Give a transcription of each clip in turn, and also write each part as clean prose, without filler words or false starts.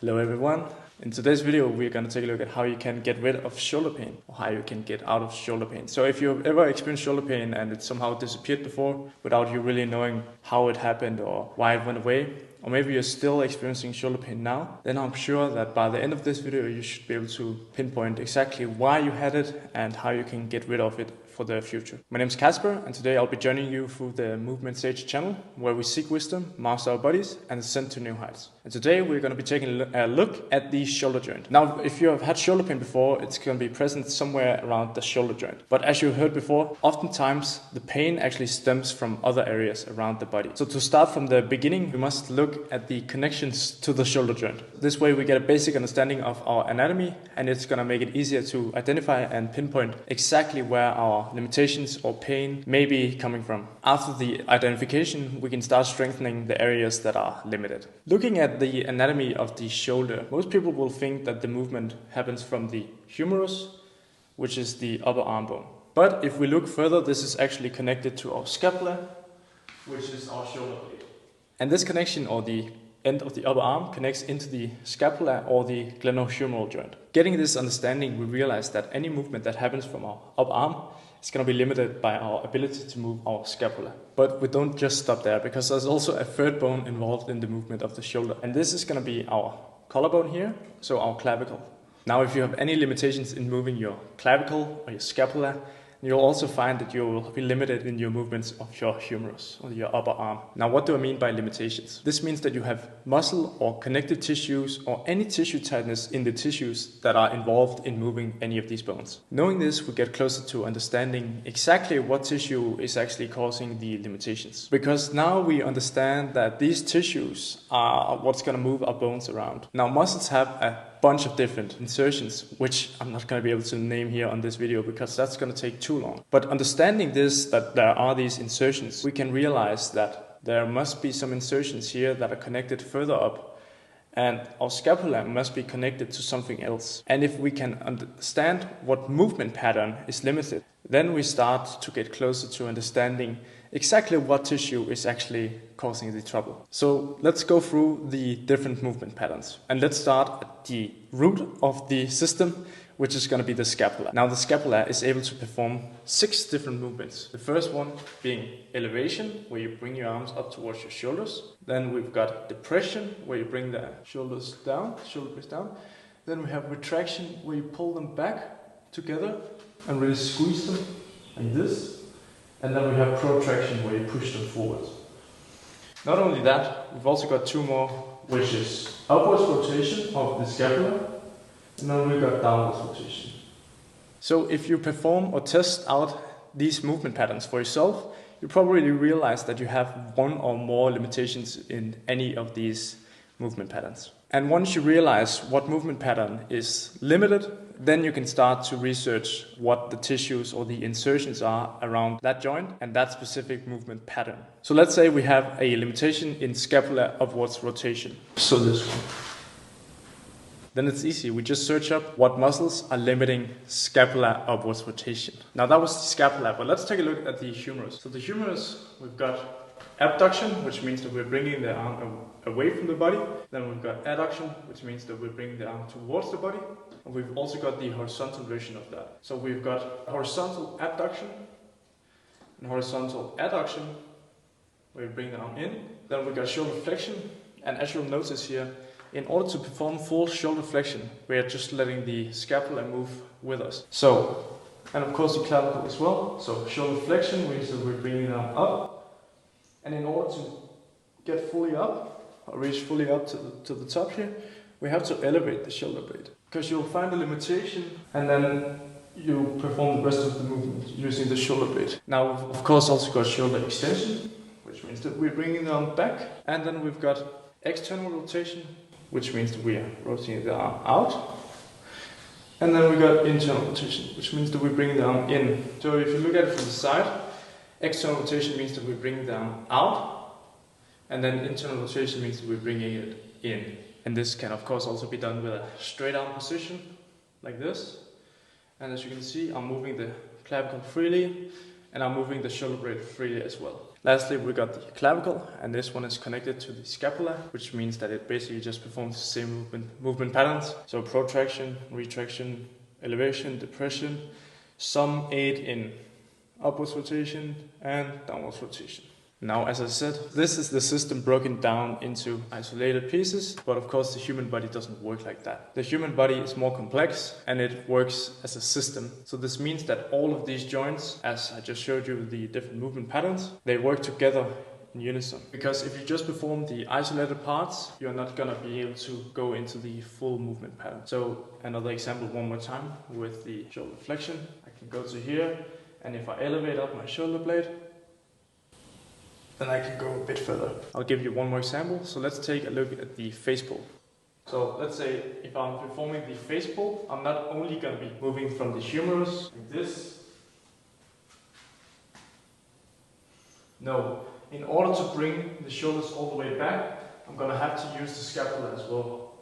Hello everyone. In today's video we're going to take a look at how you can get rid of shoulder pain or how you can get out of shoulder pain. So if you've ever experienced shoulder pain and it somehow disappeared before without you really knowing how it happened or why it went away, or maybe you're still experiencing shoulder pain now, then I'm sure that by the end of this video you should be able to pinpoint exactly why you had it and how you can get rid of it for the future. My name is Kasper, and today I'll be joining you through the Movement Sage channel, where we seek wisdom, master our bodies, and ascend to new heights. And today we're going to be taking a look at the shoulder joint. Now, if you have had shoulder pain before, it's going to be present somewhere around the shoulder joint. But as you heard before, oftentimes the pain actually stems from other areas around the body. So to start from the beginning, we must look at the connections to the shoulder joint. This way we get a basic understanding of our anatomy, and it's going to make it easier to identify and pinpoint exactly where our limitations or pain may be coming from. After the identification, we can start strengthening the areas that are limited. Looking at the anatomy of the shoulder, most people will think that the movement happens from the humerus, which is the upper arm bone. But if we look further, this is actually connected to our scapula, which is our shoulder blade. And this connection, or the end of the upper arm, connects into the scapula or the glenohumeral joint. Getting this understanding, we realize that any movement that happens from our upper arm is going to be limited by our ability to move our scapula. But we don't just stop there, because there's also a third bone involved in the movement of the shoulder. And this is going to be our collarbone here, so our clavicle. Now, if you have any limitations in moving your clavicle or your scapula, you'll also find that you will be limited in your movements of your humerus or your upper arm. Now, what do I mean by limitations? This means that you have muscle or connective tissues or any tissue tightness in the tissues that are involved in moving any of these bones. Knowing this, we get closer to understanding exactly what tissue is actually causing the limitations. Because now we understand that these tissues are what's going to move our bones around. Now, muscles have a bunch of different insertions, which I'm not going to be able to name here on this video because that's going to take too long. But understanding this, that there are these insertions, we can realize that there must be some insertions here that are connected further up, and our scapula must be connected to something else. And if we can understand what movement pattern is limited, then we start to get closer to understanding exactly what tissue is actually causing the trouble. So let's go through the different movement patterns. And let's start at the root of the system, which is going to be the scapula. Now, the scapula is able to perform 6 different movements. The first one being elevation, where you bring your arms up towards your shoulders. Then we've got depression, where you bring the shoulders down, shoulder blades down. Then we have retraction, where you pull them back together and really squeeze them like this. And then we have protraction, where you push them forward. Not only that, we've also got 2 more, which is upwards rotation of the scapula, and then we've got downwards rotation. So if you perform or test out these movement patterns for yourself, you probably realize that you have 1 or more limitations in any of these movement patterns. And once you realize what movement pattern is limited, then you can start to research what the tissues or the insertions are around that joint and that specific movement pattern. So let's say we have a limitation in scapula upwards rotation. So this one. Then it's easy. We just search up what muscles are limiting scapula upwards rotation. Now that was the scapula, but let's take a look at the humerus. So the humerus, we've got abduction, which means that we're bringing the arm away from the body. Then we've got adduction, which means that we're bringing the arm towards the body. And we've also got the horizontal version of that. So we've got horizontal abduction and horizontal adduction, where we bring the arm in. Then we've got shoulder flexion. And as you'll notice here, in order to perform full shoulder flexion, we are just letting the scapula move with us. So, and of course the clavicle as well. So shoulder flexion means that we're bringing the arm up. And in order to get fully up, or reach fully up to the top here, we have to elevate the shoulder blade. Because you'll find a limitation, and then you perform the rest of the movement using the shoulder blade. Now, we've of course also got shoulder extension, which means that we're bringing the arm back. And then we've got external rotation, which means that we are rotating the arm out. And then we've got internal rotation, which means that we're bringing the arm in. So if you look at it from the side, external rotation means that we bring the arm out, and then internal rotation means that we're bringing it in. And this can of course also be done with a straight arm position, like this. And as you can see, I'm moving the clavicle freely, and I'm moving the shoulder blade freely as well. Lastly, we got the clavicle, and this one is connected to the scapula, which means that it basically just performs the same movement patterns. So protraction, retraction, elevation, depression, some aid in upwards rotation and downwards rotation. Now, as I said, this is the system broken down into isolated pieces, but of course the human body doesn't work like that. The human body is more complex and it works as a system. So this means that all of these joints, as I just showed you the different movement patterns, they work together in unison. Because if you just perform the isolated parts, you're not gonna be able to go into the full movement pattern. So another example one more time with the shoulder flexion. I can go to here, and if I elevate up my shoulder blade, then I can go a bit further. I'll give you one more example. So let's take a look at the face pull. So let's say if I'm performing the face pull, I'm not only going to be moving from the humerus like this. No, in order to bring the shoulders all the way back, I'm going to have to use the scapula as well.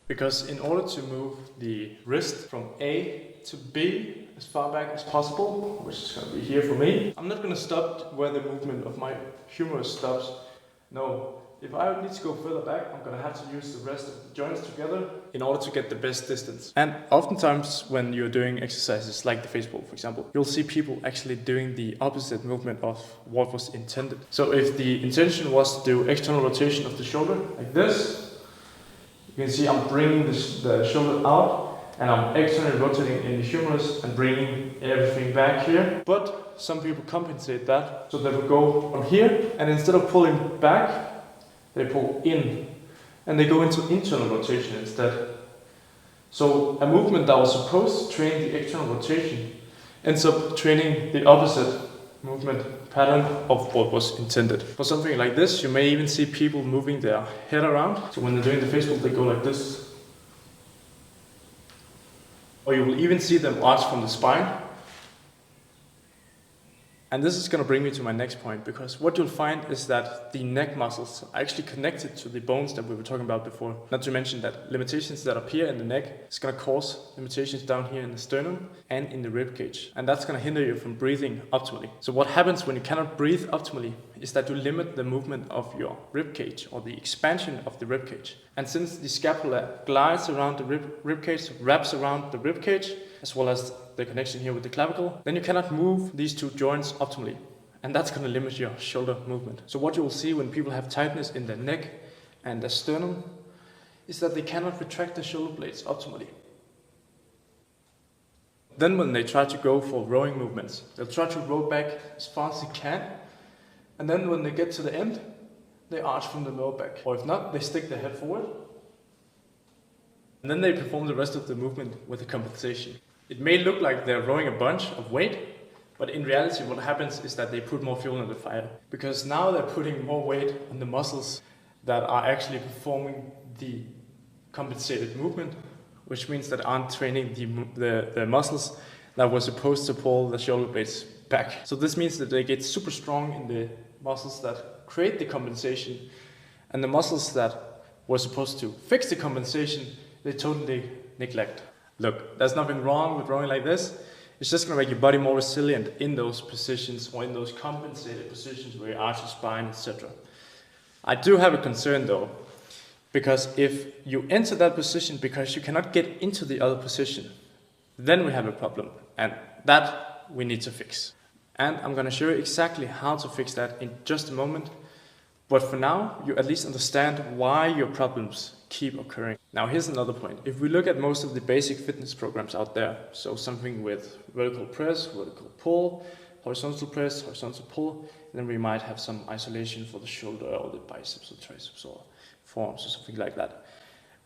Because in order to move the wrist from A to B as far back as possible, which is going to be here for me, I'm not going to stop where the movement of my humerus stops. No, if I need to go further back, I'm going to have to use the rest of the joints together in order to get the best distance. And oftentimes when you're doing exercises like the face pull, for example, you'll see people actually doing the opposite movement of what was intended. So if the intention was to do external rotation of the shoulder like this, you can see I'm bringing the shoulder out and I'm externally rotating in the humerus and bringing everything back here. But some people compensate that, so they will go from here and instead of pulling back, they pull in and they go into internal rotation instead. So a movement that was supposed to train the external rotation ends up training the opposite movement pattern of what was intended. For something like this, you may even see people moving their head around. So when they're doing the face pull, they go like this. Or you will even see them arch from the spine. And this is going to bring me to my next point, because what you'll find is that the neck muscles are actually connected to the bones that we were talking about before. Not to mention that limitations that appear in the neck is going to cause limitations down here in the sternum and in the rib cage. And that's going to hinder you from breathing optimally. So what happens when you cannot breathe optimally is that you limit the movement of your rib cage, or the expansion of the rib cage. And since the scapula glides around the rib cage, wraps around the rib cage, as well as the connection here with the clavicle, then you cannot move these two joints optimally. And that's going to limit your shoulder movement. So what you will see when people have tightness in their neck and their sternum is that they cannot retract their shoulder blades optimally. Then when they try to go for rowing movements, they'll try to row back as far as they can. And then when they get to the end, they arch from the lower back. Or if not, they stick their head forward. And then they perform the rest of the movement with a compensation. It may look like they're rowing a bunch of weight, but in reality what happens is that they put more fuel in the fire. Because now they're putting more weight on the muscles that are actually performing the compensated movement, which means that aren't training the muscles that were supposed to pull the shoulder blades back. So this means that they get super strong in the muscles that create the compensation, and the muscles that were supposed to fix the compensation, they totally neglect. Look, there's nothing wrong with rowing like this. It's just going to make your body more resilient in those positions, or in those compensated positions where you arch your spine, etc. I do have a concern though, because if you enter that position because you cannot get into the other position, then we have a problem, and that we need to fix. And I'm going to show you exactly how to fix that in just a moment. But for now, you at least understand why your problems keep occurring. Now here's another point. If we look at most of the basic fitness programs out there, so something with vertical press, vertical pull, horizontal press, horizontal pull, then we might have some isolation for the shoulder or the biceps or triceps or forearms or something like that.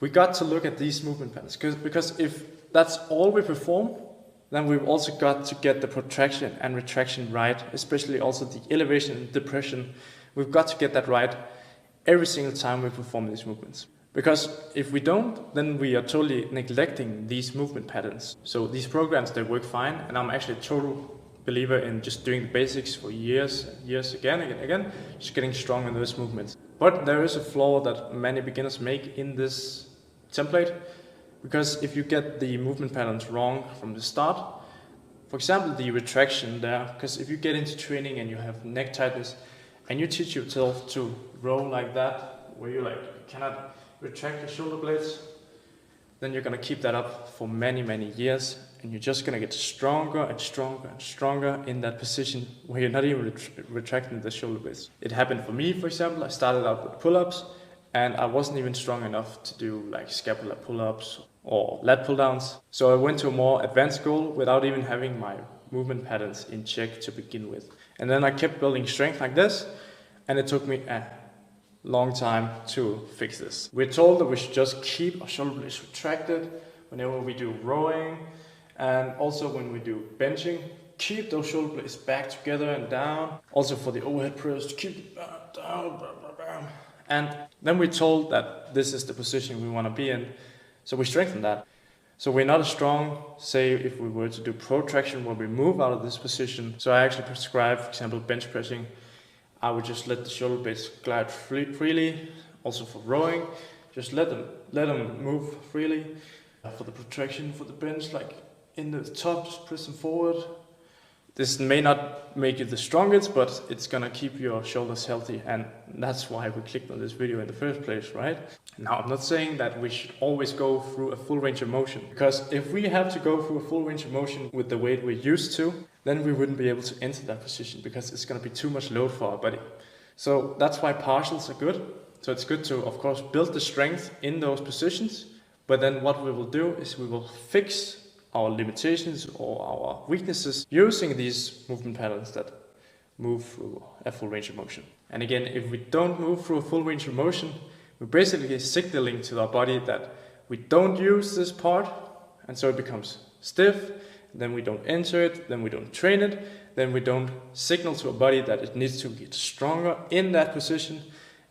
We got to look at these movement patterns, because if that's all we perform, then we've also got to get the protraction and retraction right, especially also the elevation and depression. We've got to get that right every single time we perform these movements. Because if we don't, then we are totally neglecting these movement patterns. So these programs, they work fine, and I'm actually a total believer in just doing the basics for years and years again, just getting strong in those movements. But there is a flaw that many beginners make in this template, because if you get the movement patterns wrong from the start, For example, the retraction there, because if you get into training and you have neck tightness and you teach yourself to row like that, where you cannot retract your shoulder blades, then you're going to keep that up for many, many years, and you're just going to get stronger and stronger and stronger in that position where you're not even retracting the shoulder blades. It happened for me, for example. I started out with pull-ups, and I wasn't even strong enough to do like scapular pull-ups or lat pull-downs. So I went to a more advanced goal without even having my movement patterns in check to begin with. And then I kept building strength like this, and it took me a long time to fix this. We're told that we should just keep our shoulder blades retracted whenever we do rowing, and also when we do benching, keep those shoulder blades back together and down. Also for the overhead press, to keep it back down, blah, blah, blah. And then we're told that this is the position we want to be in, so we strengthen that. So we're not as strong, say if we were to do protraction where we move out of this position. So I actually prescribe, for example, bench pressing. I would just let the shoulder blades glide freely. Also for rowing, just let them move freely. For the protraction, for the bench, like in the top, just press them forward. This may not make you the strongest, but it's gonna keep your shoulders healthy, and that's why we clicked on this video in the first place, right? Now, I'm not saying that we should always go through a full range of motion, because if we have to go through a full range of motion with the weight we're used to, then we wouldn't be able to enter that position because it's gonna be too much load for our body. So that's why partials are good. So it's good to, of course, build the strength in those positions, but then what we will do is we will fix our limitations or our weaknesses using these movement patterns that move through a full range of motion. And again, if we don't move through a full range of motion, we're basically signaling to our body that we don't use this part, and so it becomes stiff, then we don't enter it, then we don't train it, then we don't signal to our body that it needs to get stronger in that position,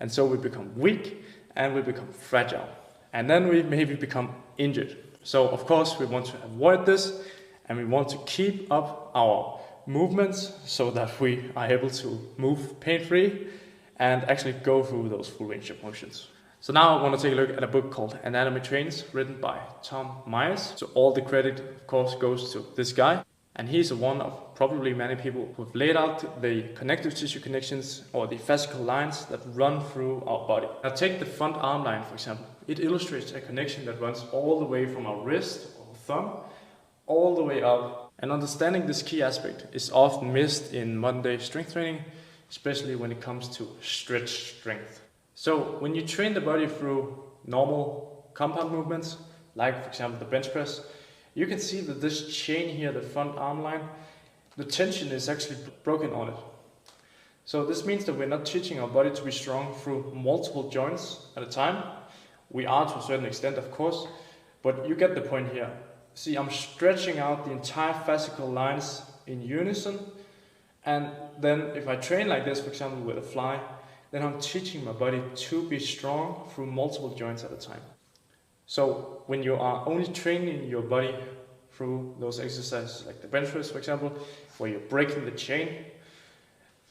and so we become weak and we become fragile. And then we maybe become injured. So of course we want to avoid this, and we want to keep up our movements so that we are able to move pain-free and actually go through those full range of motions. So now I want to take a look at a book called Anatomy Trains, written by Tom Myers. So all the credit, of course, goes to this guy. And he's one of probably many people who have laid out the connective tissue connections or the fascicle lines that run through our body. Now take the front arm line, for example. It illustrates a connection that runs all the way from our wrist or thumb all the way up. And understanding this key aspect is often missed in modern day strength training, especially when it comes to stretch strength. So when you train the body through normal compound movements, like for example the bench press, you can see that this chain here, the front arm line, the tension is actually broken on it. So this means that we're not teaching our body to be strong through multiple joints at a time. We are to a certain extent, of course, but you get the point here. See, I'm stretching out the entire fascicle lines in unison, and then if I train like this, for example with a fly, then I'm teaching my body to be strong through multiple joints at a time. So when you are only training your body through those exercises like the bench press, for example, where you're breaking the chain,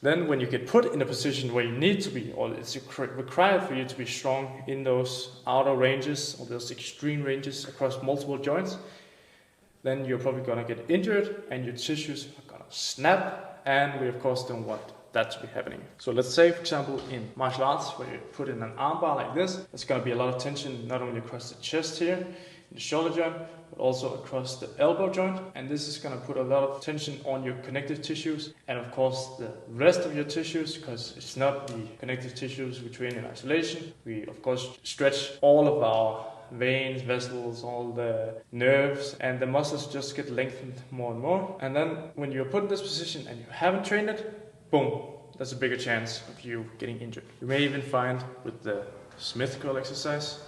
then when you get put in a position where you need to be, or it's required for you to be strong in those outer ranges or those extreme ranges across multiple joints, then you're probably going to get injured and your tissues are going to snap, and we of course don't want that to be happening. So let's say, for example, in martial arts, where you put in an armbar like this, there's going to be a lot of tension not only across the chest here, in the shoulder joint, but also across the elbow joint. And this is going to put a lot of tension on your connective tissues, and of course the rest of your tissues, because it's not the connective tissues we train in isolation. We of course stretch all of our veins, vessels, all the nerves, and the muscles just get lengthened more and more. And then when you're put in this position and you haven't trained it, boom, there's a bigger chance of you getting injured. You may even find with the Smith curl exercise,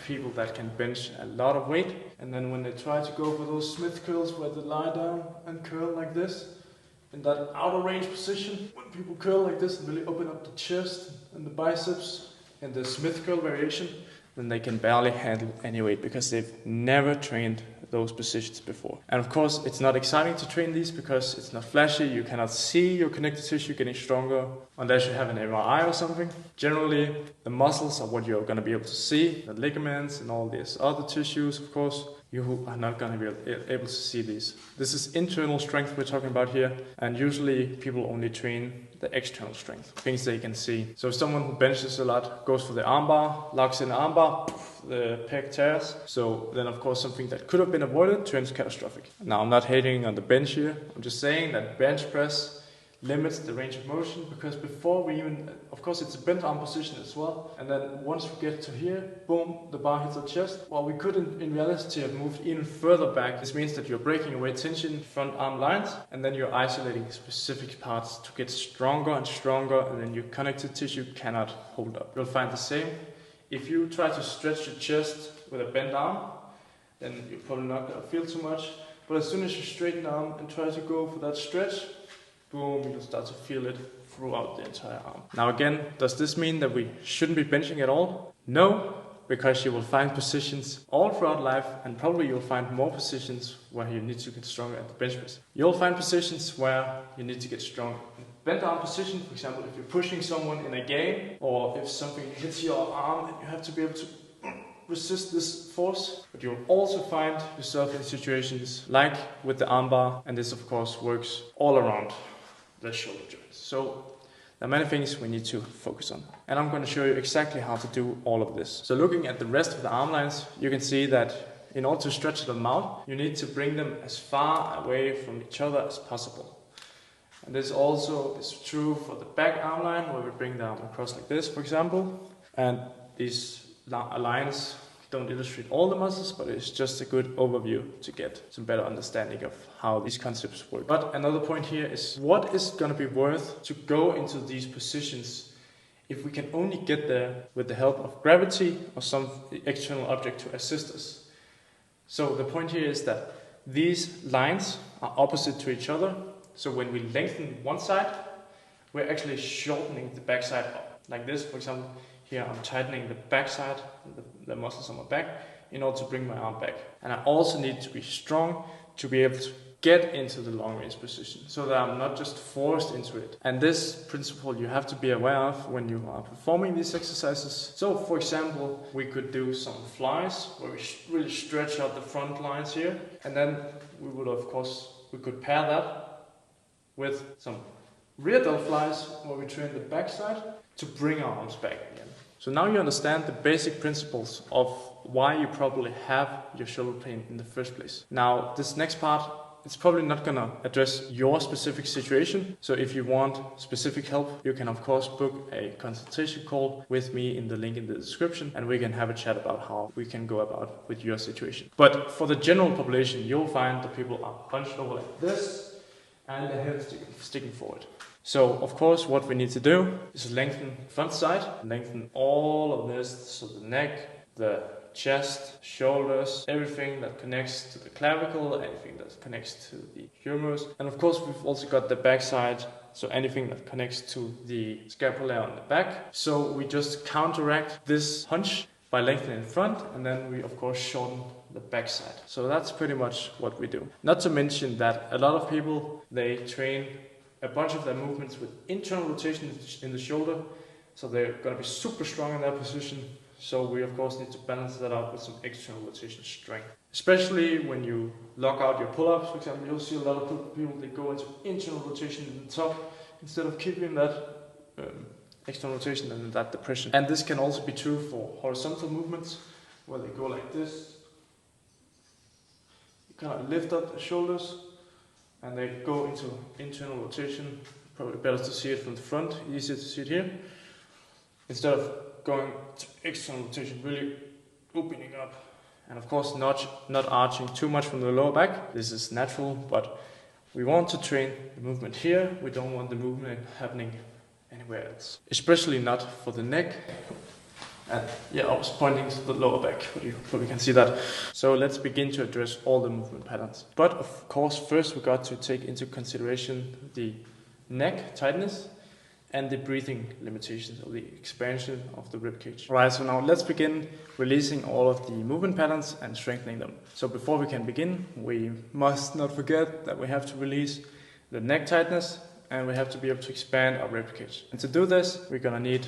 people that can bench a lot of weight, and then when they try to go for those Smith curls where they lie down and curl like this, in that outer range position, when people curl like this and really open up the chest and the biceps in the Smith curl variation, then they can barely handle any weight because they've never trained those positions before. And of course, it's not exciting to train these because it's not flashy. You cannot see your connective tissue getting stronger unless you have an MRI or something. Generally, the muscles are what you're going to be able to see, the ligaments and all these other tissues, of course. You are not going to be able to see these. This is internal strength we're talking about here, and usually people only train the external strength, things they can see. So if someone who benches a lot goes for the armbar, locks in the armbar, the pec tears. So then of course something that could have been avoided turns catastrophic. Now I'm not hating on the bench here, I'm just saying that bench press limits the range of motion, because before we even, of course it's a bent arm position as well, and then once we get to here, boom, the bar hits our chest. Well, we could in reality have moved even further back. This means that you're breaking away tension front arm lines, and then you're isolating specific parts to get stronger and stronger, and then your connective tissue cannot hold up. You'll find the same if you try to stretch your chest with a bent arm, then you're probably not going to feel too much, but as soon as you straighten the arm and try to go for that stretch, boom, you'll start to feel it throughout the entire arm. Now again, does this mean that we shouldn't be benching at all? No, because you will find positions all throughout life, and probably you'll find more positions where you need to get stronger at the bench press. You'll find positions where you need to get stronger. In bent arm position, for example, if you're pushing someone in a game, or if something hits your arm and you have to be able to resist this force. But you'll also find yourself in situations like with the armbar, and this of course works all around the shoulder joints. So there are many things we need to focus on, and I'm going to show you exactly how to do all of this. So looking at the rest of the arm lines, you can see that in order to stretch them out, you need to bring them as far away from each other as possible. And this also is true for the back arm line, where we bring the arm across like this, for example. And these lines don't illustrate all the muscles, but it's just a good overview to get some better understanding of how these concepts work. But another point here is, what is going to be worth to go into these positions if we can only get there with the help of gravity or some external object to assist us? So the point here is that these lines are opposite to each other. So when we lengthen one side, we're actually shortening the back side up. Like this, for example. Here I'm tightening the back side, the muscles on my back, in order to bring my arm back. And I also need to be strong to be able to get into the long range position, so that I'm not just forced into it. And this principle you have to be aware of when you are performing these exercises. So for example, we could do some flies where we really stretch out the front lines here, and then we would of course, we could pair that with some rear delt flies where we train the back side to bring our arms back again. So now you understand the basic principles of why you probably have your shoulder pain in the first place. Now this next part, it's probably not going to address your specific situation. So if you want specific help, you can of course book a consultation call with me in the link in the description, and we can have a chat about how we can go about with your situation. But for the general population, you'll find that people are hunched over like this and the head sticking forward. So of course what we need to do is lengthen front side, lengthen all of this, so the neck, the chest, shoulders, everything that connects to the clavicle, anything that connects to the humerus. And of course we've also got the back side, so anything that connects to the scapula on the back. So we just counteract this hunch by lengthening in front, and then we of course shorten the back side. So that's pretty much what we do. Not to mention that a lot of people, they train a bunch of their movements with internal rotation in the shoulder, so they're going to be super strong in that position. So we of course need to balance that out with some external rotation strength. Especially when you lock out your pull-ups, for example, you'll see a lot of people, they go into internal rotation in the top instead of keeping that external rotation and that depression. And this can also be true for horizontal movements, where they go like this. You kind of lift up the shoulders, and they go into internal rotation. Probably better to see it from the front, easier to see it here. Instead of going to external rotation, really opening up. And of course not arching too much from the lower back. This is natural, but we want to train the movement here. We don't want the movement happening anywhere else. Especially not for the neck. And yeah, I was pointing to the lower back, but you probably can see that. So let's begin to address all the movement patterns. But of course, first we got to take into consideration the neck tightness and the breathing limitations or the expansion of the rib cage. Alright, so now let's begin releasing all of the movement patterns and strengthening them. So before we can begin, we must not forget that we have to release the neck tightness and we have to be able to expand our rib cage. And to do this, we're gonna need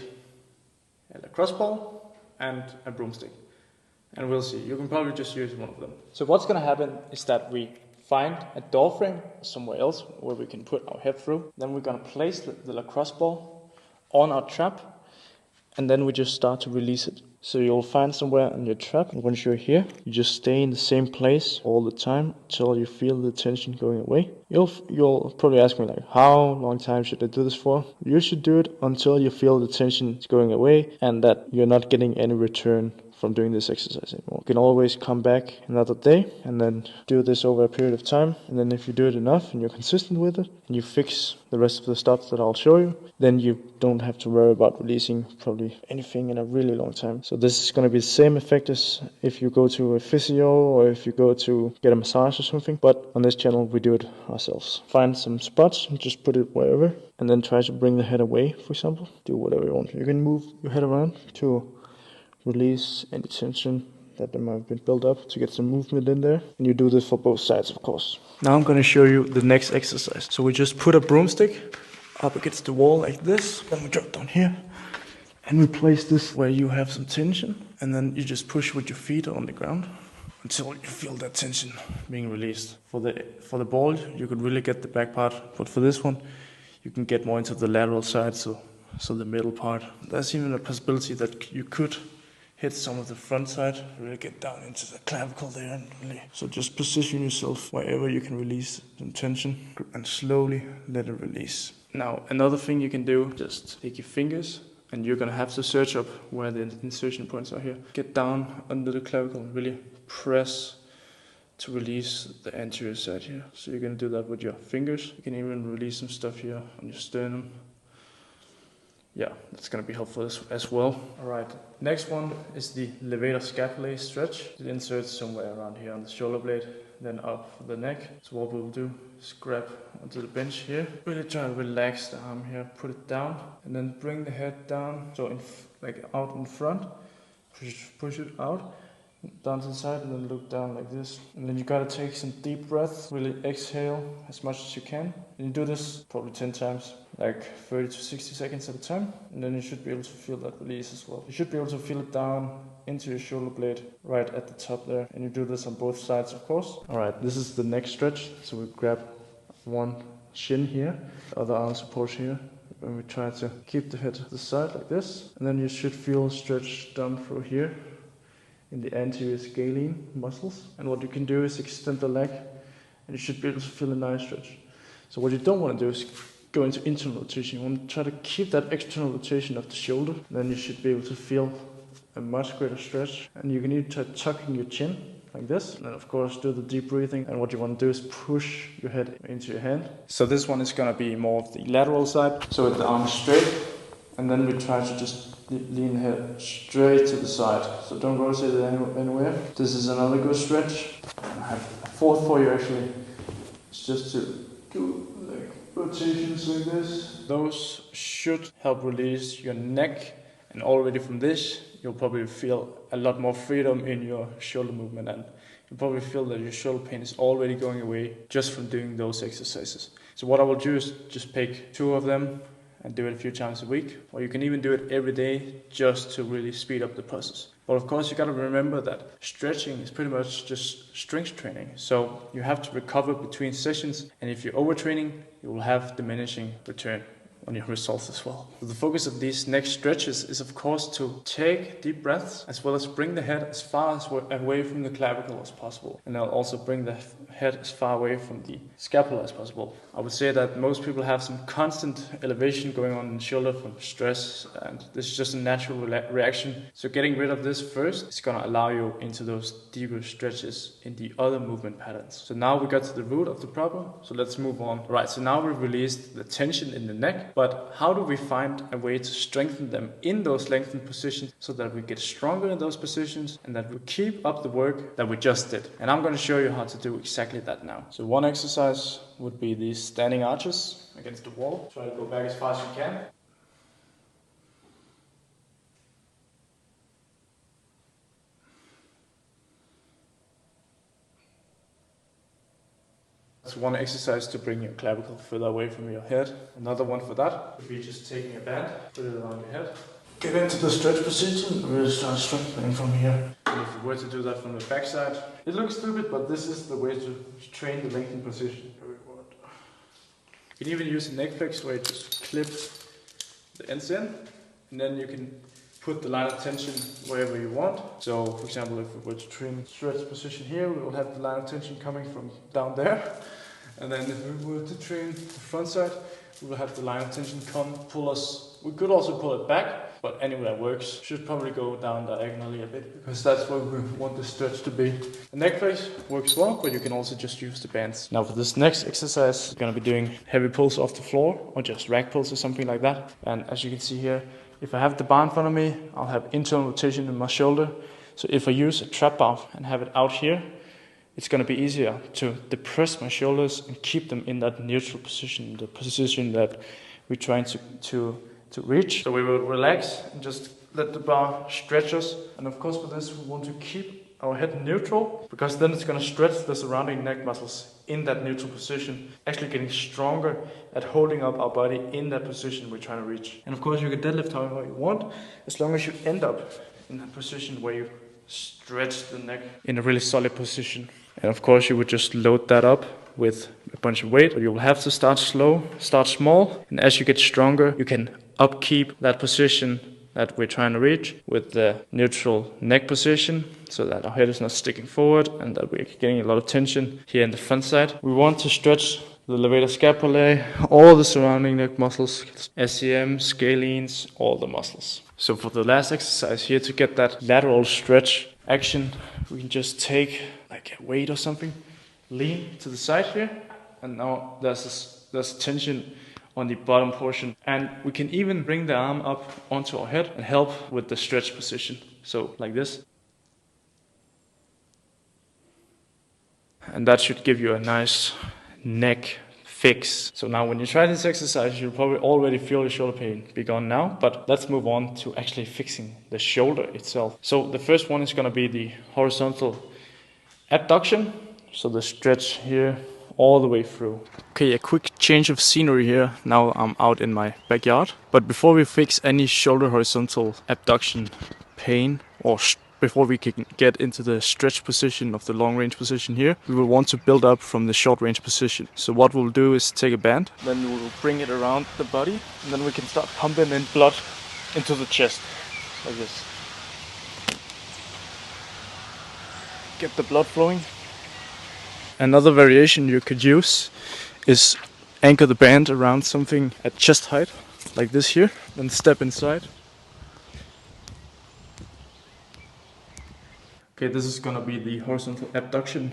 a lacrosse ball and a broomstick. And we'll see, you can probably just use one of them. So what's gonna happen is that we find a door frame somewhere else where we can put our head through. Then we're gonna place the lacrosse ball on our trap, and then we just start to release it. So you'll find somewhere on your trap, and once you're here, you just stay in the same place all the time until you feel the tension going away. You'll probably ask me like, how long time should I do this for? You should do it until you feel the tension is going away and that you're not getting any return from doing this exercise anymore. You can always come back another day and then do this over a period of time. And then if you do it enough and you're consistent with it and you fix the rest of the stuff that I'll show you, then you don't have to worry about releasing probably anything in a really long time. So this is going to be the same effect as if you go to a physio or if you go to get a massage or something. But on this channel, we do it ourselves. Find some spots and just put it wherever and then try to bring the head away, for example. Do whatever you want. You can move your head around to release any tension that might have been built up to get some movement in there. And you do this for both sides, of course. Now I'm going to show you the next exercise. So we just put a broomstick up against the wall like this. Then we drop down here. And we place this where you have some tension. And then you just push with your feet on the ground until you feel that tension being released. For the ball, you could really get the back part. But for this one, you can get more into the lateral side, so the middle part. There's even a possibility that you could hit some of the front side, really get down into the clavicle there. And really. So just position yourself wherever you can release some tension and slowly let it release. Now, another thing you can do, just take your fingers and you're gonna have to search up where the insertion points are here. Get down under the clavicle and really press to release the anterior side here. So you're gonna do that with your fingers. You can even release some stuff here on your sternum. Yeah, that's going to be helpful as well. Alright, next one is the levator scapulae stretch. It inserts somewhere around here on the shoulder blade, then up the neck. So what we'll do is grab onto the bench here. Really try to relax the arm here, put it down, and then bring the head down, so like out in front. Push it out, down to the side, and then look down like this. And then you gotta take some deep breaths, really exhale as much as you can. And you do this probably 10 times, like 30 to 60 seconds at a time. And then you should be able to feel that release as well. You should be able to feel it down into your shoulder blade, right at the top there. And you do this on both sides, of course. Alright, this is the neck stretch. So we grab one shin here, the other arm supports here. And we try to keep the head to the side like this. And then you should feel stretch down through here in the anterior scalene muscles. And what you can do is extend the leg and you should be able to feel a nice stretch. So what you don't want to do is go into internal rotation. You want to try to keep that external rotation of the shoulder. Then you should be able to feel a much greater stretch. And you can even try tucking your chin like this. And then of course do the deep breathing. And what you want to do is push your head into your hand. So this one is going to be more of the lateral side. So with the arms straight. And then we try to just lean the head straight to the side. So don't rotate it anywhere. This is another good stretch. I have a fourth for you actually. It's just to do like rotations like this. Those should help release your neck. And already from this, you'll probably feel a lot more freedom in your shoulder movement. And you'll probably feel that your shoulder pain is already going away just from doing those exercises. So what I will do is just pick 2 of them and do it a few times a week, or you can even do it every day just to really speed up the process. But of course you gotta remember that stretching is pretty much just strength training. So you have to recover between sessions, and if you're overtraining, you will have diminishing return on your results as well. So the focus of these next stretches is of course to take deep breaths as well as bring the head as far away from the clavicle as possible. And I'll also bring the head as far away from the scapula as possible. I would say that most people have some constant elevation going on in the shoulder from stress, and this is just a natural reaction. So getting rid of this first is going to allow you into those deeper stretches in the other movement patterns. So now we got to the root of the problem, so let's move on. Right, so now we've released the tension in the neck. But how do we find a way to strengthen them in those lengthened positions so that we get stronger in those positions and that we keep up the work that we just did? And I'm going to show you how to do exactly that now. So one exercise would be these standing arches against the wall. Try to go back as far as you can. That's one exercise to bring your clavicle further away from your head. Another one for that would be just taking a band, put it around your head. Get into the stretch position, we'll start strengthening from here. And if you were to do that from the back side, it looks stupid, but this is the way to train the lengthen position. You can even use a neck flex where you just clip the ends in, and then you can put the line of tension wherever you want. So, for example, if we were to train stretch position here, we will have the line of tension coming from down there. And then if we were to train the front side, we will have the line of tension come, pull us. We could also pull it back, but anyway that works. Should probably go down diagonally a bit, because that's where we want the stretch to be. The neck flex works well, but you can also just use the bands. Now for this next exercise, we're gonna be doing heavy pulls off the floor, or just rack pulls or something like that. And as you can see here, if I have the bar in front of me, I'll have internal rotation in my shoulder. So if I use a trap bar and have it out here, it's going to be easier to depress my shoulders and keep them in that neutral position, the position that we're trying to reach. So we will relax and just let the bar stretch us. And of course for this we want to keep our head neutral, because then it's going to stretch the surrounding neck muscles in that neutral position, actually getting stronger at holding up our body in that position we're trying to reach. And of course you can deadlift however you want, as long as you end up in that position where you stretch the neck in a really solid position. And of course you would just load that up with a bunch of weight. You will have to start slow, start small, and as you get stronger you can upkeep that position that we're trying to reach with the neutral neck position, so that our head is not sticking forward and that we're getting a lot of tension here in the front side. We want to stretch the levator scapulae, all the surrounding neck muscles, SCM, scalenes, all the muscles. So for the last exercise here, to get that lateral stretch action, we can just take like a weight or something, lean to the side here, and now there's tension on the bottom portion, and we can even bring the arm up onto our head and help with the stretch position. So like this, and that should give you a nice neck fix. So now when you try this exercise, you'll probably already feel your shoulder pain be gone now, but let's move on to actually fixing the shoulder itself. So the first one is going to be the horizontal abduction, so the stretch here all the way through. Okay, a quick change of scenery here. Now I'm out in my backyard. But before we fix any shoulder horizontal abduction pain, or before we can get into the stretch position of the long range position here, we will want to build up from the short range position. So what we'll do is take a band, then we'll bring it around the body, and then we can start pumping in blood into the chest, like this. Get the blood flowing. Another variation you could use is anchor the band around something at chest height, like this here, then step inside. Okay, this is gonna be the horizontal abduction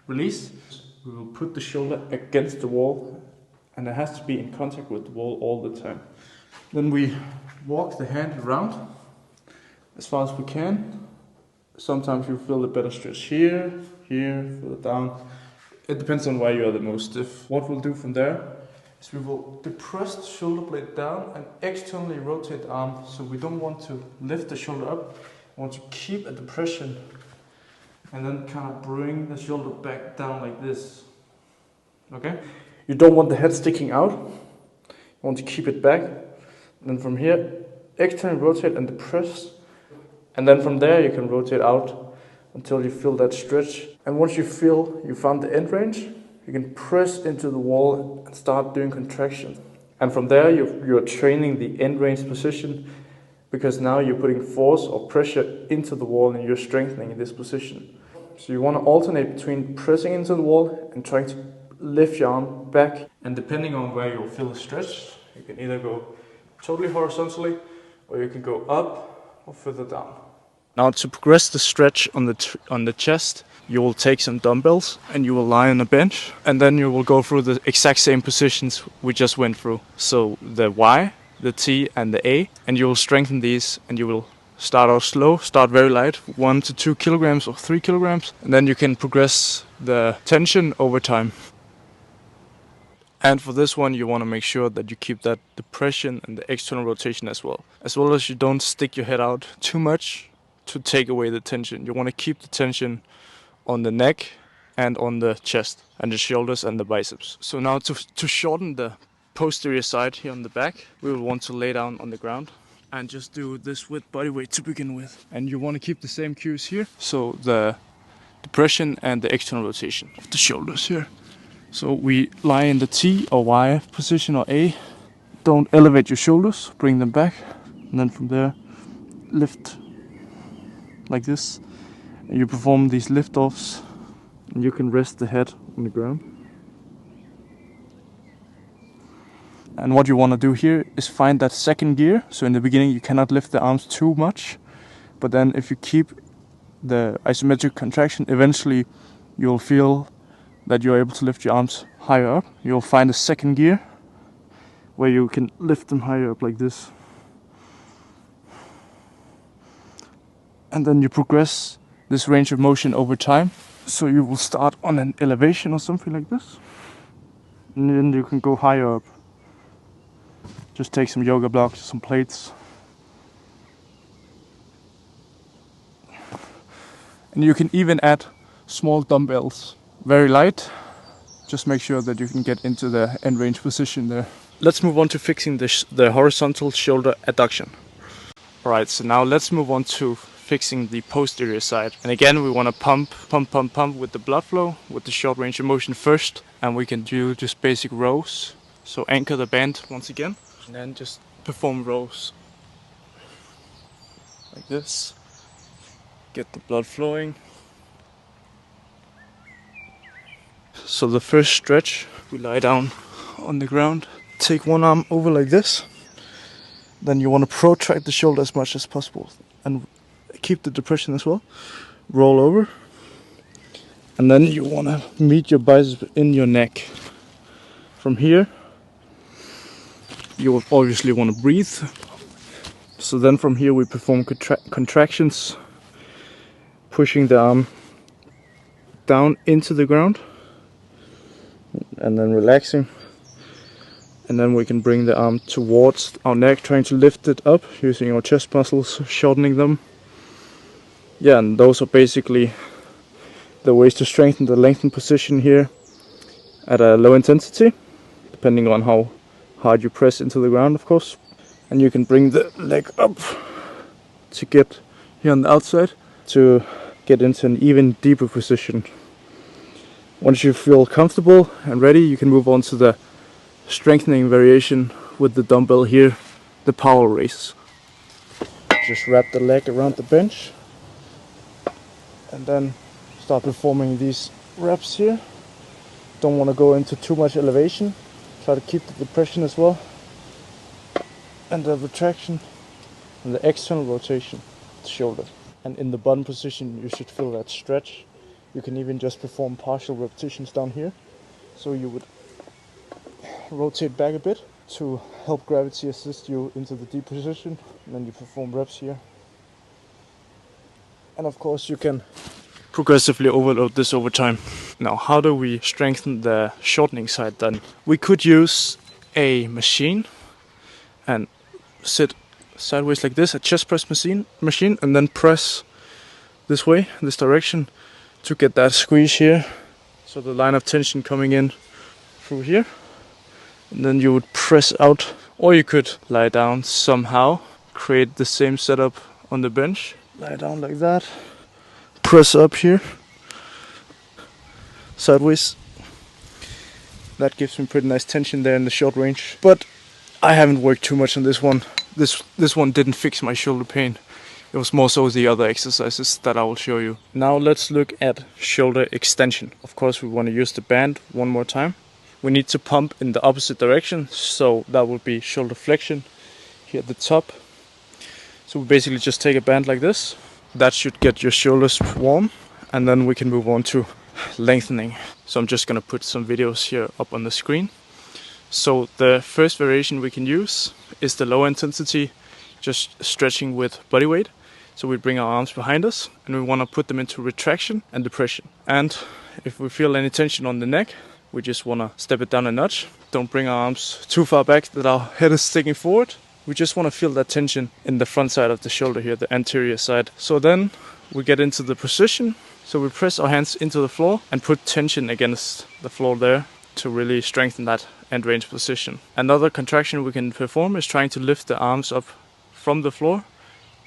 release. We will put the shoulder against the wall, and it has to be in contact with the wall all the time. Then we walk the hand around as far as we can. Sometimes you feel a better stretch here, further down. It depends on where you are the most stiff. What we'll do from there is we will depress the shoulder blade down and externally rotate the arm. So we don't want to lift the shoulder up. We want to keep a depression and then kind of bring the shoulder back down like this. Okay? You don't want the head sticking out. You want to keep it back. And then from here, externally rotate and depress. And then from there you can rotate out until you feel that stretch. And once you feel you found the end range, you can press into the wall and start doing contraction. And from there you're training the end range position, because now you're putting force or pressure into the wall and you're strengthening in this position. So you want to alternate between pressing into the wall and trying to lift your arm back. And depending on where you'll feel the stretch, you can either go totally horizontally or you can go up or further down. Now to progress the stretch on the chest, you will take some dumbbells and you will lie on a bench, and then you will go through the exact same positions we just went through. So the Y, the T and the A, and you will strengthen these, and you will start out slow, start very light, 1 to 2 kilograms or 3 kilograms, and then you can progress the tension over time. And for this one you want to make sure that you keep that depression and the external rotation as well as you don't stick your head out too much to take away the tension. You want to keep the tension on the neck and on the chest and the shoulders and the biceps. So now to shorten the posterior side here on the back, we will want to lay down on the ground and just do this with body weight to begin with. And you want to keep the same cues here. So the depression and the external rotation of the shoulders here. So we lie in the T or Y position or A. Don't elevate your shoulders, bring them back. And then from there, lift like this. And you perform these lift-offs. And you can rest the head on the ground. And what you want to do here is find that second gear. So in the beginning you cannot lift the arms too much. But then if you keep the isometric contraction, eventually you'll feel that you're able to lift your arms higher up. You'll find a second gear where you can lift them higher up like this. And then you progress this range of motion over time. So you will start on an elevation or something like this. And then you can go higher up. Just take some yoga blocks, some plates. And you can even add small dumbbells. Very light. Just make sure that you can get into the end range position there. Let's move on to fixing the horizontal shoulder adduction. Alright, so now let's move on to fixing the posterior side. And again, we want to pump with the blood flow, with the short range of motion first. And we can do just basic rows. So anchor the band once again. And then just perform rows. Like this. Get the blood flowing. So the first stretch, we lie down on the ground. Take one arm over like this. Then you want to protract the shoulder as much as possible. And keep the depression as well. Roll over. And then you want to meet your biceps in your neck. From here, you will obviously want to breathe. So then from here we perform contractions. Pushing the arm down into the ground. And then relaxing. And then we can bring the arm towards our neck, trying to lift it up using our chest muscles, shortening them. Yeah, and those are basically the ways to strengthen the lengthened position here at a low intensity, depending on how hard you press into the ground, of course. And you can bring the leg up to get here on the outside to get into an even deeper position. Once you feel comfortable and ready, you can move on to the strengthening variation with the dumbbell here, the power raise. Just wrap the leg around the bench and then start performing these reps here. Don't want to go into too much elevation. Try to keep the depression as well, and the retraction and the external rotation of the shoulder. And in the bottom position you should feel that stretch. You can even just perform partial repetitions down here. So you would rotate back a bit to help gravity assist you into the deep position, and then you perform reps here. And of course you can progressively overload this over time. Now, how do we strengthen the shortening side then? We could use a machine and sit sideways like this, a chest press machine, and then press this way, this direction, to get that squeeze here. So the line of tension coming in through here. And then you would press out, or you could lie down somehow, create the same setup on the bench. Lie down like that, press up here, sideways. That gives me pretty nice tension there in the short range. But I haven't worked too much on this one. This one didn't fix my shoulder pain. It was more so the other exercises that I will show you. Now let's look at shoulder extension. Of course we want to use the band one more time. We need to pump in the opposite direction, so that would be shoulder flexion here at the top. So we basically just take a band like this. That should get your shoulders warm, and then we can move on to lengthening. So I'm just gonna put some videos here up on the screen. So the first variation we can use is the low intensity, just stretching with body weight. So we bring our arms behind us and we want to put them into retraction and depression. And if we feel any tension on the neck, we just want to step it down a notch. Don't bring our arms too far back that our head is sticking forward. We just want to feel that tension in the front side of the shoulder here, the anterior side. So then we get into the position So we press our hands into the floor and put tension against the floor there to really strengthen that end range position. Another contraction we can perform is trying to lift the arms up from the floor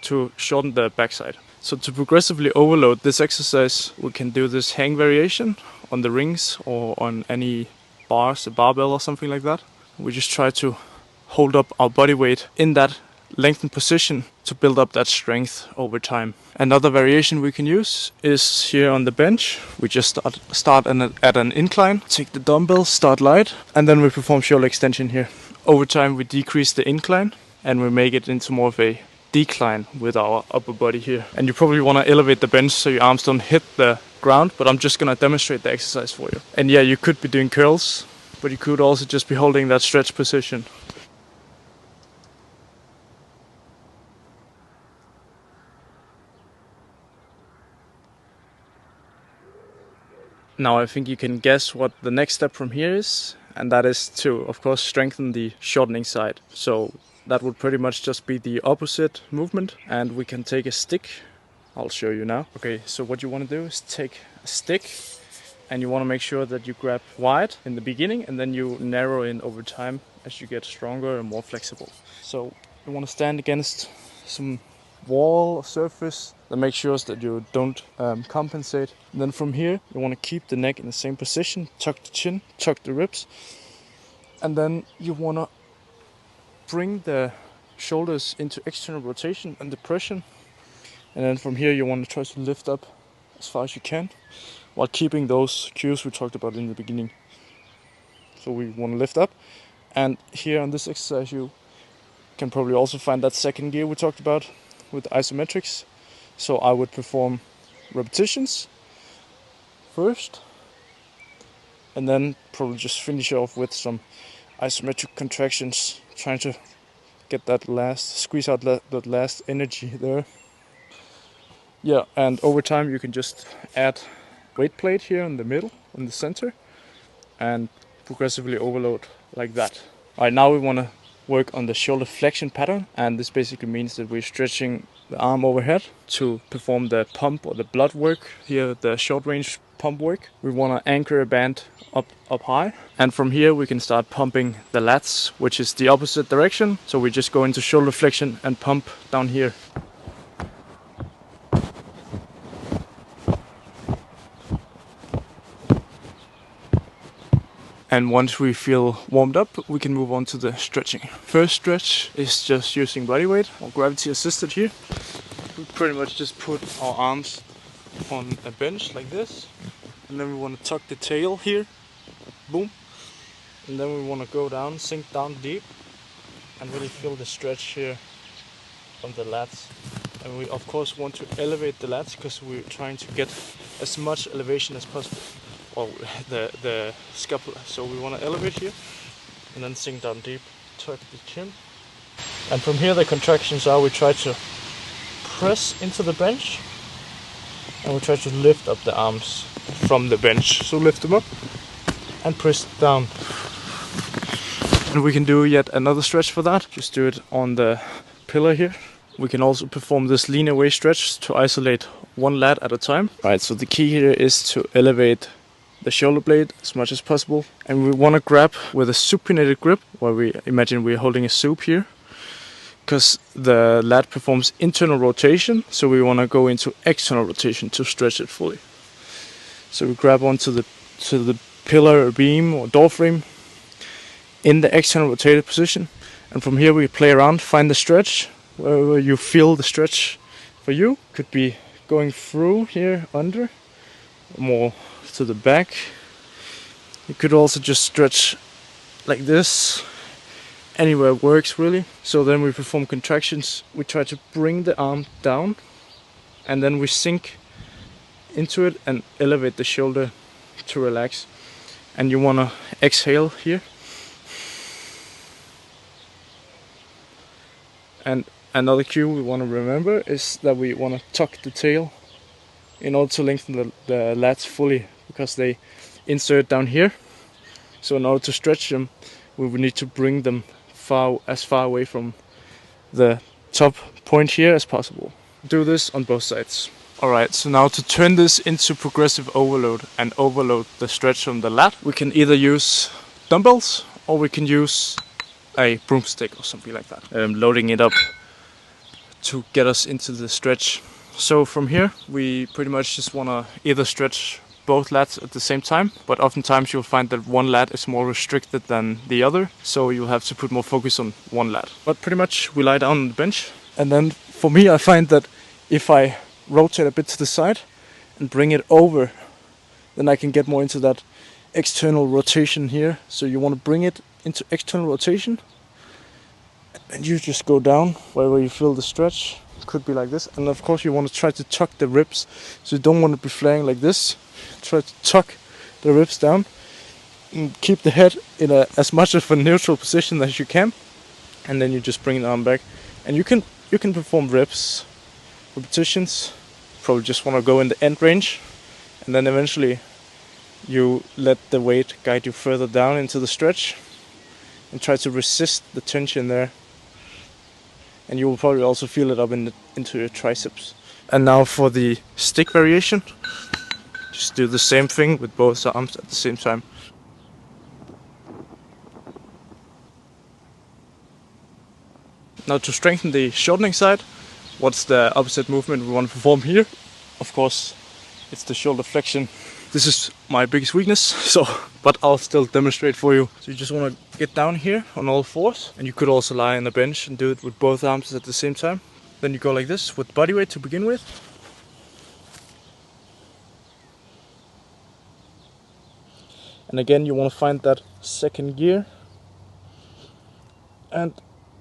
to shorten the backside. So to progressively overload this exercise, we can do this hang variation on the rings or on any bars, a barbell or something like that. We just try to hold up our body weight in that lengthened position to build up that strength over time. Another variation we can use is here on the bench. We just start at an incline, take the dumbbells, start light, and then we perform shoulder extension here. Over time we decrease the incline and we make it into more of a decline with our upper body here. And you probably want to elevate the bench so your arms don't hit the ground, but I'm just going to demonstrate the exercise for you. And yeah, you could be doing curls, but you could also just be holding that stretch position. Now I think you can guess what the next step from here is, and that is to, of course, strengthen the shortening side. So that would pretty much just be the opposite movement, and we can take a stick. I'll show you now. Okay, so what you want to do is take a stick, and you want to make sure that you grab wide in the beginning, and then you narrow in over time as you get stronger and more flexible. So you want to stand against some wall or surface that makes sure that you don't compensate. And then from here you want to keep the neck in the same position, tuck the chin, tuck the ribs, and then you want to bring the shoulders into external rotation and depression. And then from here you want to try to lift up as far as you can while keeping those cues we talked about in the beginning. So we want to lift up, and here on this exercise you can probably also find that second gear we talked about with isometrics. So I would perform repetitions first, and then probably just finish off with some isometric contractions, trying to get that last, squeeze out that last energy there. Yeah, and over time you can just add weight plate here in the middle, in the center, and progressively overload like that. Alright, now we want to work on the shoulder flexion pattern, and this basically means that we're stretching the arm overhead to perform the pump or the blood work here, the short range pump work. We want to anchor a band up high, and from here we can start pumping the lats, which is the opposite direction. So we just go into shoulder flexion and pump down here. And once we feel warmed up, we can move on to the stretching. First stretch is just using body weight or gravity assisted here. We pretty much just put our arms on a bench like this, and then we want to tuck the tail here, boom, and then we want to go down, sink down deep, and really feel the stretch here on the lats. And we of course want to elevate the lats because we're trying to get as much elevation as possible. Or the scapula. So we want to elevate here and then sink down deep, tuck the chin. And from here the contractions are, we try to press into the bench and we try to lift up the arms from the bench. So lift them up and press down. And we can do yet another stretch for that. Just do it on the pillar here. We can also perform this lean away stretch to isolate one lat at a time. Right, so the key here is to elevate the shoulder blade as much as possible, and we want to grab with a supinated grip, where we imagine we're holding a soup here, because the lat performs internal rotation, so we want to go into external rotation to stretch it fully. So we grab onto the pillar or beam or door frame in the external rotated position, and from here we play around, find the stretch where you feel the stretch for you. Could be going through here under, more to the back. You could also just stretch like this, anywhere works really. So then we perform contractions. We try to bring the arm down, and then we sink into it and elevate the shoulder to relax. And you want to exhale here. And another cue we want to remember is that we want to tuck the tail in order to lengthen the lats fully, because they insert down here. So in order to stretch them, we will need to bring them as far away from the top point here as possible. Do this on both sides. Alright, so now to turn this into progressive overload and overload the stretch on the lat, we can either use dumbbells or we can use a broomstick or something like that. Loading it up to get us into the stretch. So from here, we pretty much just want to either stretch both lats at the same time, but oftentimes you'll find that one lat is more restricted than the other, so you'll have to put more focus on one lat. But pretty much we lie down on the bench, and then for me I find that if I rotate a bit to the side and bring it over, then I can get more into that external rotation here. So you want to bring it into external rotation and you just go down wherever you feel the stretch. It could be like this, and of course you want to try to tuck the ribs, so you don't want to be flaring like this. Try to tuck the ribs down and keep the head in as much of a neutral position as you can, and then you just bring the arm back, and you can perform reps, repetitions. Probably just want to go in the end range, and then eventually you let the weight guide you further down into the stretch and try to resist the tension there, and you will probably also feel it up into your triceps. And now for the stick variation, just do the same thing with both arms at the same time. Now to strengthen the shortening side, what's the opposite movement we want to perform here? Of course, it's the shoulder flexion. This is my biggest weakness, but I'll still demonstrate for you. So you just want to get down here on all fours, and you could also lie on the bench and do it with both arms at the same time. Then you go like this with body weight to begin with. And again, you want to find that second gear. And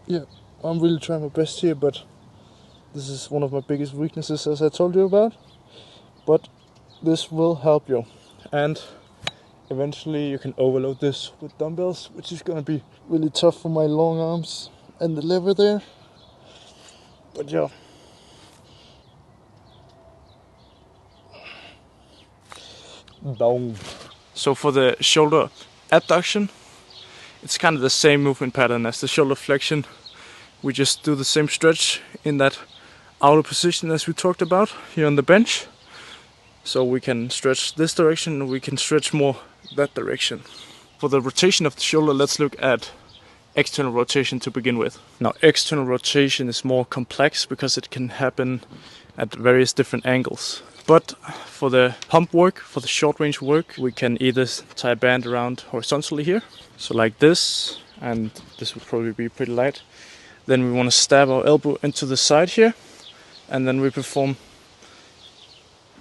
yeah, I'm really trying my best here, but this is one of my biggest weaknesses, as I told you about. But this will help you, and eventually you can overload this with dumbbells, which is gonna be really tough for my long arms and the lever there. But yeah. Down. So for the shoulder abduction, it's kind of the same movement pattern as the shoulder flexion. We just do the same stretch in that outer position as we talked about here on the bench. So we can stretch this direction, and we can stretch more that direction. For the rotation of the shoulder, let's look at external rotation to begin with. Now, external rotation is more complex because it can happen at various different angles. But for the pump work, for the short range work, we can either tie a band around horizontally here, so like this, and this would probably be pretty light. Then we want to stab our elbow into the side here, and then we perform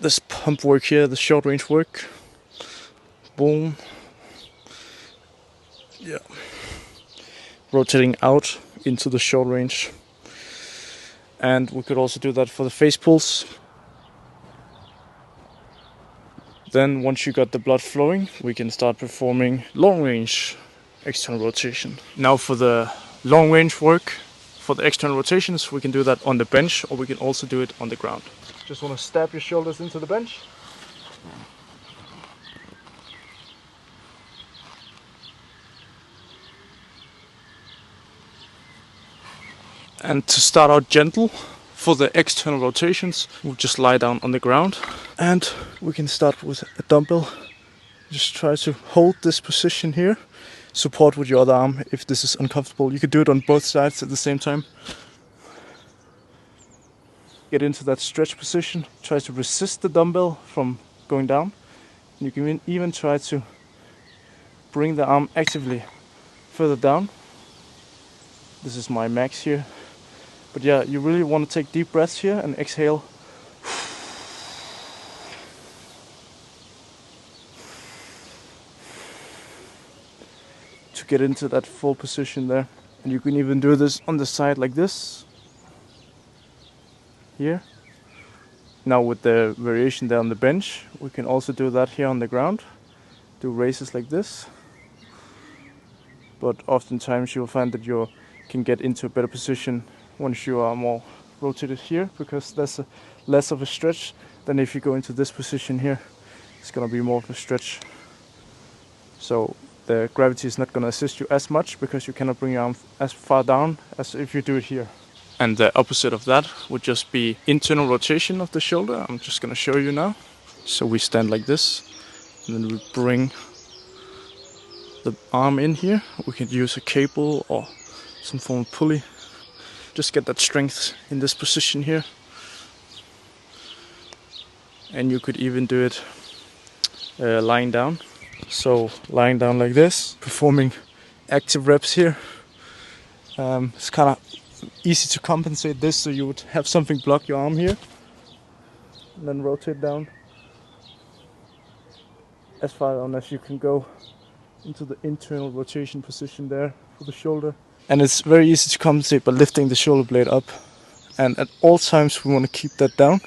this pump work here, the short range work. Boom. Yeah. Rotating out into the short range. And we could also do that for the face pulls. Then once you got the blood flowing, we can start performing long range external rotation. Now for the long range work, for the external rotations, we can do that on the bench, or we can also do it on the ground. Just want to stab your shoulders into the bench. And to start out gentle, for the external rotations, we'll just lie down on the ground. And we can start with a dumbbell. Just try to hold this position here. Support with your other arm if this is uncomfortable. You could do it on both sides at the same time. Get into that stretch position. Try to resist the dumbbell from going down. You can even try to bring the arm actively further down. This is my max here. But yeah, you really want to take deep breaths here and exhale. To get into that full position there. And you can even do this on the side like this. Here. Now with the variation there on the bench, we can also do that here on the ground. Do raises like this. But oftentimes you'll find that you can get into a better position once you are more rotated here, because there's less of a stretch than if you go into this position here. It's gonna be more of a stretch. So the gravity is not gonna assist you as much because you cannot bring your arm as far down as if you do it here. And the opposite of that would just be internal rotation of the shoulder. I'm just gonna show you now. So we stand like this, and then we bring the arm in here. We can use a cable or some form of pulley. Just get that strength in this position here. And you could even do it lying down. So lying down like this, performing active reps here. It's kind of easy to compensate this, so you would have something block your arm here, and then rotate down as far down as you can go into the internal rotation position there for the shoulder. And it's very easy to compensate by lifting the shoulder blade up, and at all times we want to keep that down,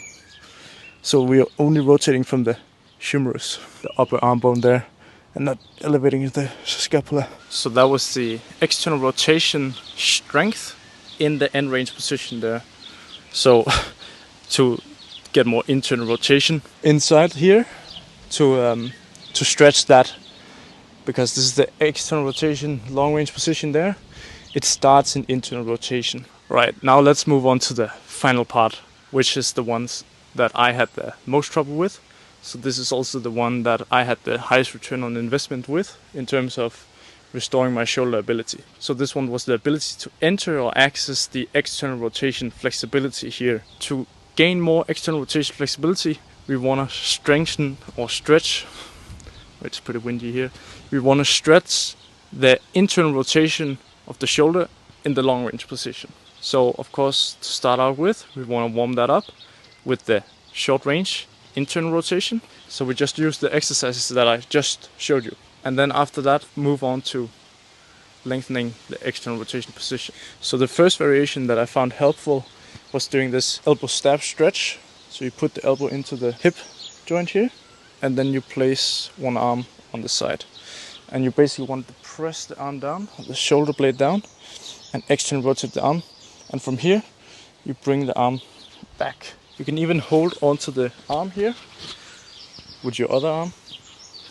so we are only rotating from the humerus, the upper arm bone there, and not elevating the scapula. So that was the external rotation strength in the end range position there. So to get more internal rotation inside here, to stretch that, because this is the external rotation long range position there, it starts in internal rotation. Right, now let's move on to the final part, which is the ones that I had the most trouble with. So this is also the one that I had the highest return on investment with in terms of restoring my shoulder ability. So this one was the ability to enter or access the external rotation flexibility here. To gain more external rotation flexibility, we want to strengthen or stretch, it's pretty windy here, we want to stretch the internal rotation of the shoulder in the long range position. So of course, to start out with, we want to warm that up with the short range internal rotation. So we just use the exercises that I just showed you. And then after that, move on to lengthening the external rotation position. So the first variation that I found helpful was doing this elbow stab stretch. So you put the elbow into the hip joint here, and then you place one arm on the side. And you basically want to press the arm down, the shoulder blade down, and external rotate the arm. And from here, you bring the arm back. You can even hold onto the arm here with your other arm,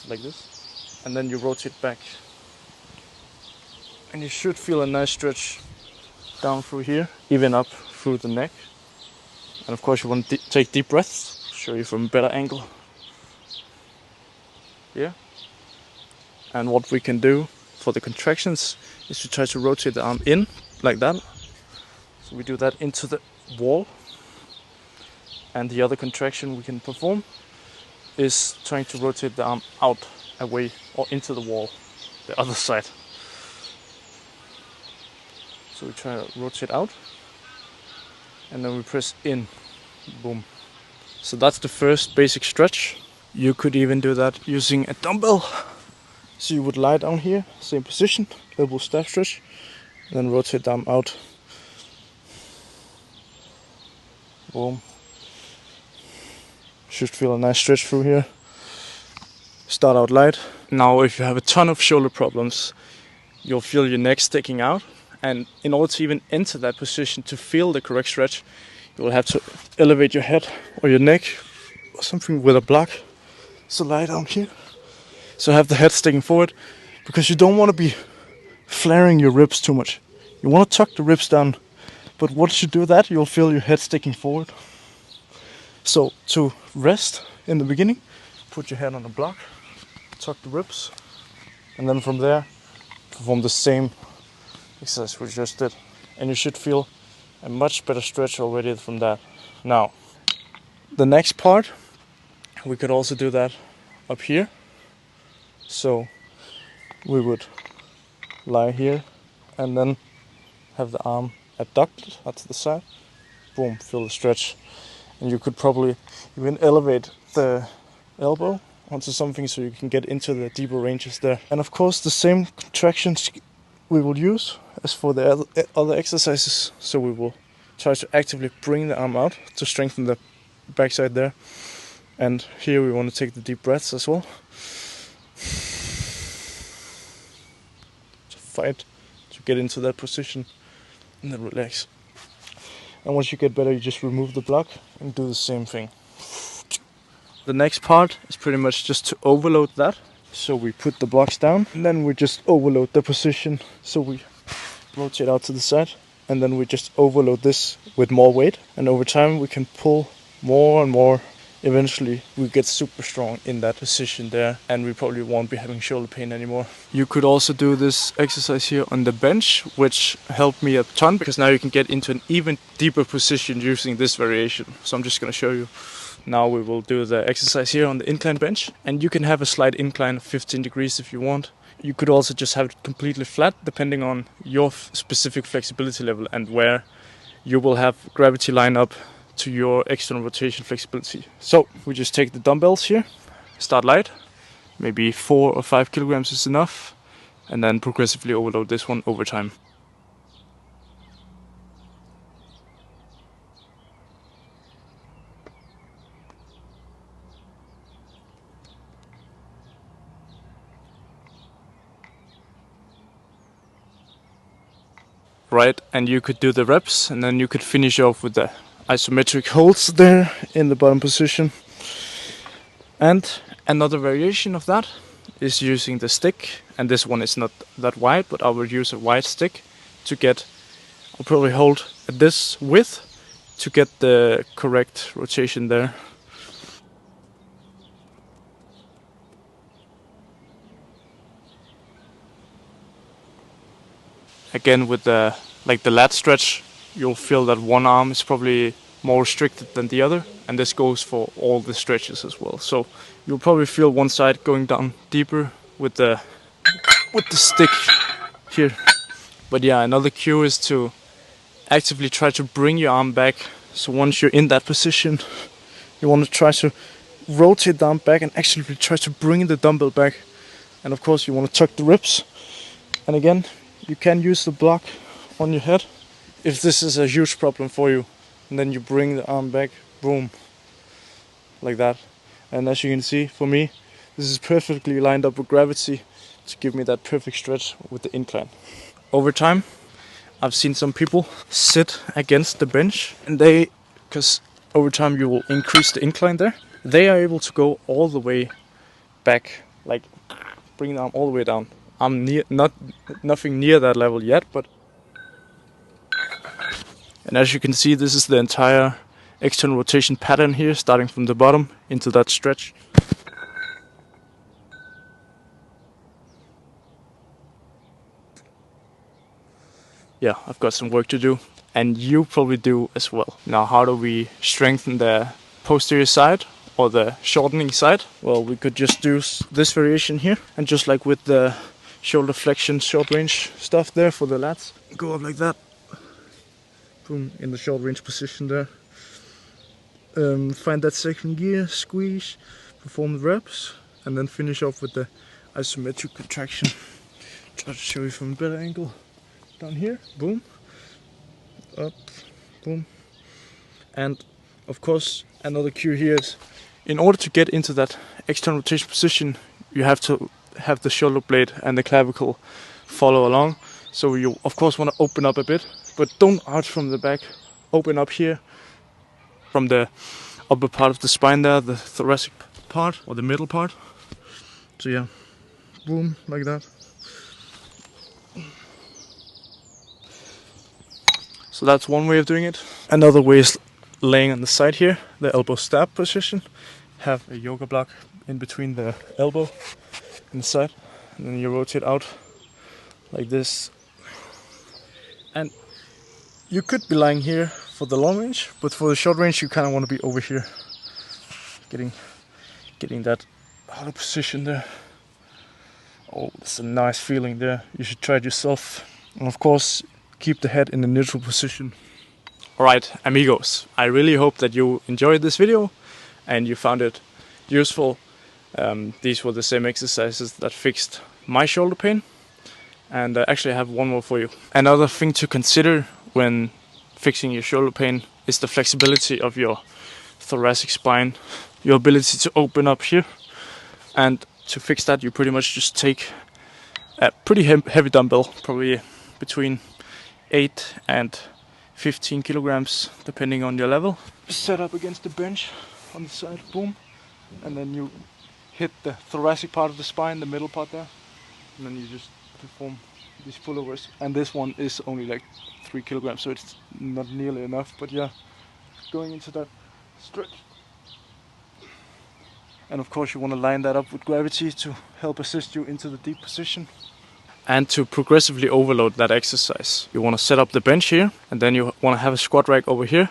like this, and then you rotate back. And you should feel a nice stretch down through here, even up through the neck. And of course you want to take deep breaths. I'll show you from a better angle. Here. And what we can do for the contractions is to try to rotate the arm in, like that. So we do that into the wall. And the other contraction we can perform is trying to rotate the arm out, away, or into the wall, the other side. So we try to rotate out, and then we press in, boom. So that's the first basic stretch. You could even do that using a dumbbell. So you would lie down here, same position, elbow stab stretch, and then rotate the arm out. Boom. Should feel a nice stretch through here. Start out light. Now if you have a ton of shoulder problems, you'll feel your neck sticking out, and in order to even enter that position to feel the correct stretch, you will have to elevate your head or your neck or something with a block. So lie down here. So have the head sticking forward, because you don't want to be flaring your ribs too much. You want to tuck the ribs down, but once you do that, you'll feel your head sticking forward. So to rest in the beginning, put your head on a block, tuck the ribs, and then from there, perform the same exercise we just did. And you should feel a much better stretch already from that. Now, the next part, we could also do that up here. So we would lie here and then have the arm abducted out to the side. Boom, feel the stretch. And you could probably even elevate the elbow onto something so you can get into the deeper ranges there. And of course the same contractions we will use as for the other exercises. So we will try to actively bring the arm out to strengthen the backside there. And here we want to take the deep breaths as well. To fight to get into that position and then relax. And once you get better, you just remove the block and do the same thing. The next part is pretty much just to overload that. So we put the blocks down and then we just overload the position. So we rotate out to the side and then we just overload this with more weight, and over time we can pull more and more. Eventually we get super strong in that position there, and we probably won't be having shoulder pain anymore. You could also do this exercise here on the bench, which helped me a ton, because now you can get into an even deeper position using this variation. So I'm just going to show you. Now we will do the exercise here on the incline bench, and you can have a slight incline of 15 degrees if you want. You could also just have it completely flat, depending on your specific flexibility level and where you will have gravity line up to your external rotation flexibility. So we just take the dumbbells here, start light, maybe 4 or 5 kilograms is enough, and then progressively overload this one over time. Right, and you could do the reps, and then you could finish off with the isometric holds there in the bottom position. And another variation of that is using the stick, and this one is not that wide, but I will use a wide stick to get, I'll probably hold at this width to get the correct rotation there. Again, with the lat stretch, you'll feel that one arm is probably more restricted than the other, and this goes for all the stretches as well. So you'll probably feel one side going down deeper with the stick here. But yeah, another cue is to actively try to bring your arm back. So once you're in that position, you want to try to rotate the arm back and actually try to bring the dumbbell back. And of course you want to tuck the ribs. And again, you can use the block on your head if this is a huge problem for you. And then you bring the arm back, boom, like that. And as you can see, for me, this is perfectly lined up with gravity to give me that perfect stretch with the incline. Over time, I've seen some people sit against the bench, and because over time you will increase the incline there, they are able to go all the way back, like bring the arm all the way down. I'm nothing near that level yet, but and as you can see, this is the entire external rotation pattern here, starting from the bottom into that stretch. Yeah, I've got some work to do, and you probably do as well. Now, how do we strengthen the posterior side or the shortening side? Well, we could just do this variation here, and just like with the shoulder flexion short range stuff there for the lats, go up like that, boom, in the short range position there. Find that second gear, squeeze, perform the reps, and then finish off with the isometric contraction. Try to show you from a better angle. Down here, boom, up, boom. And of course, another cue here is, in order to get into that external rotation position, you have to have the shoulder blade and the clavicle follow along. So you of course want to open up a bit, but don't arch from the back. Open up here from the upper part of the spine there, the thoracic part or the middle part. So yeah, boom, like that. So that's one way of doing it. Another way is laying on the side here, the elbow stab position. Have a yoga block in between the elbow and the side, and then you rotate out like this. And you could be lying here for the long range, but for the short range you kind of want to be over here, getting that out of position there. Oh, that's a nice feeling there. You should try it yourself. And of course, keep the head in a neutral position. Alright, amigos, I really hope that you enjoyed this video and you found it useful. These were the same exercises that fixed my shoulder pain. And actually I have one more for you. Another thing to consider when fixing your shoulder pain is the flexibility of your thoracic spine, your ability to open up here. And to fix that, you pretty much just take a pretty heavy dumbbell, probably between 8 and 15 kilograms, depending on your level. Set up against the bench on the side, boom, and then you hit the thoracic part of the spine, the middle part there, and then you just perform these pullovers, and this one is only like 3 kilograms, so it's not nearly enough. But yeah, going into that stretch. And of course you want to line that up with gravity to help assist you into the deep position. And to progressively overload that exercise, you want to set up the bench here, and then you want to have a squat rack over here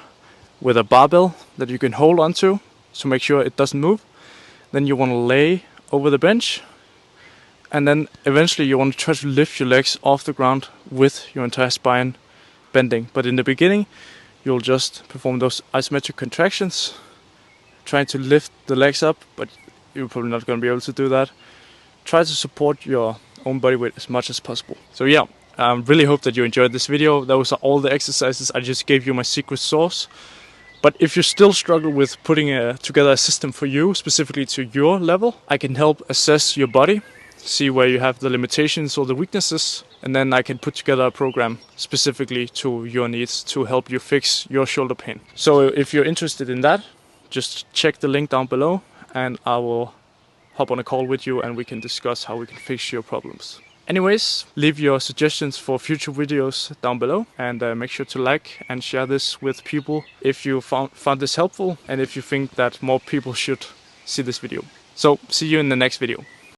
with a barbell that you can hold onto to make sure it doesn't move. Then you want to lay over the bench, and then eventually you want to try to lift your legs off the ground with your entire spine bending. But in the beginning you'll just perform those isometric contractions, trying to lift the legs up, but you're probably not going to be able to do that. Try to support your own body weight as much as possible. So yeah, I really hope that you enjoyed this video. Those are all the exercises. I just gave you my secret sauce. But if you still struggle with putting together a system for you, specifically to your level, I can help assess your body, see where you have the limitations or the weaknesses, and then I can put together a program specifically to your needs to help you fix your shoulder pain. So if you're interested in that, just check the link down below and I will hop on a call with you and we can discuss how we can fix your problems. Anyways, leave your suggestions for future videos down below, and make sure to like and share this with people if you found this helpful and if you think that more people should see this video. So see you in the next video.